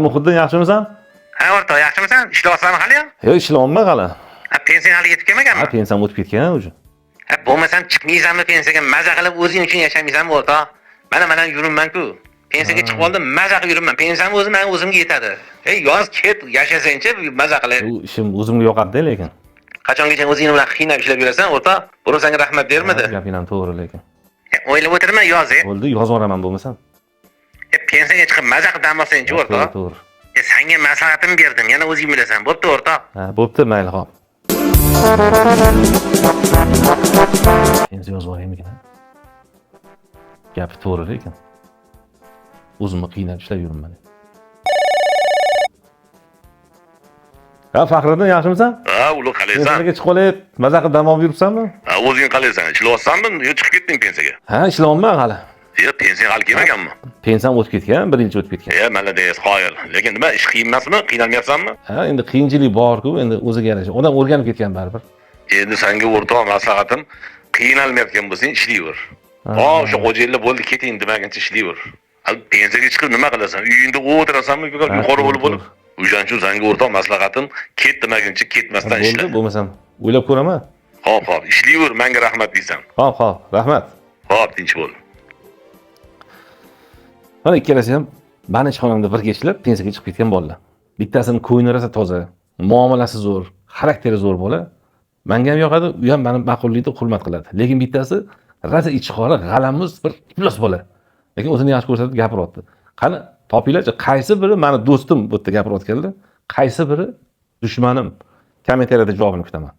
Muhiddin yaxshimisan? Ha, o'rtoq, yaxshimisan? Ishlayapsanmi hali ham? Yo'q, ishlayapman hali. Ha, pensiyang hali yetib kelmaganmi? Ha, pensiyam o'tib ketgan o'zi. Ha, bo'lmasam chiqmaysanmi pensiyaga? Maza qilib o'zing uchun yashamaysanmi, o'rtoq? Mana yuribman-ku. Pensiyaga chiqib oldim, maza qilib yuribman. Pensiyam men o'zimga yetadi. Ey, yoz ket, yashasang-chi, maza qilib. Bu ishim o'zimga yoqadi lekin. Qachongacha o'zing bilan qiynab ishlab yurasan, o'rtoq? Buni senga rahmat bermadi. Gaping ham to'g'ri lekin. O'ylab o'tirma, yoz. Bo'ldi, yozib yuboraman bo'lmasam. Pensiyaga chiqib maza qilib dam olsang-chi, o'rtoq. To'g'ri. Senga maslahatim berdim, yana o'zing bilasan. Bo'pti, o'rtoq. Ha, bo'pti, mayli, xo'p. Endi yozib yuboraymikin. Gapi to'g'ri lekin. O'zimni qiynab ishlab yuribman. Ha, Faxriddin yaxshimisan? Ha, ular qalaysan? Pensiyaga chiqib olib, maza qilib dam olib yuribsanmi? Ha, o'zing qalaysan? Ishlayapsanmi yo chiqib ketding pensiyaga? Ha, ishlayapman hali. Yo, pensiya hali kelmaganmi? Pensiyam o'tib ketgan, birinchi o'tib ketgan. Malades, qoyil. Lekin nima, ish qiyin emasmi? Qiynalmayapsanmi? Ha, endi qiyinchilik bor-ku, endi o'ziga yarasha. Odam o'rganib ketgan baribir. Endi senga o'rtoq maslahatim, qiynalmayotgan bo'lsang, ishlayver. O'sha xo'jayinlar bo'ldi, keting demaguncha ishlayver. Hali pensiyaga chiqib nima qilasan? Uyingda o'tirasanmi, yuqori bo'lib. O'shaning uchun senga o'rtoq maslahatim, ket demaguncha ketmasdan ishla. Bo'ldi, bo'lmasam o'ylab ko'raman. Xo'p, ishlayver, menga rahmat deysan. Xo'p, rahmat. Xo'p, tinch bo'l. Mana ikkalasi ham meni ishxonamda birga ishlab, pensiyaga chiqib ketgan bolalar. Bittasini ko'ngli rosa toza, muomalasi zo'r, xarakteri zo'r bola. Menga ham yoqadi, u ham meni ma'qullikda hurmat qiladi. Lekin bittasi rosa ichqora, g'alamus bir iflos bola. Lekin o'zini yaxshi ko'rsatib gapiryapti. Qani, topinglarchi, qaysi biri meni do'stim bu yerda gapirayotganda, qaysi biri dushmanim? Kommentariyada javobini kutaman.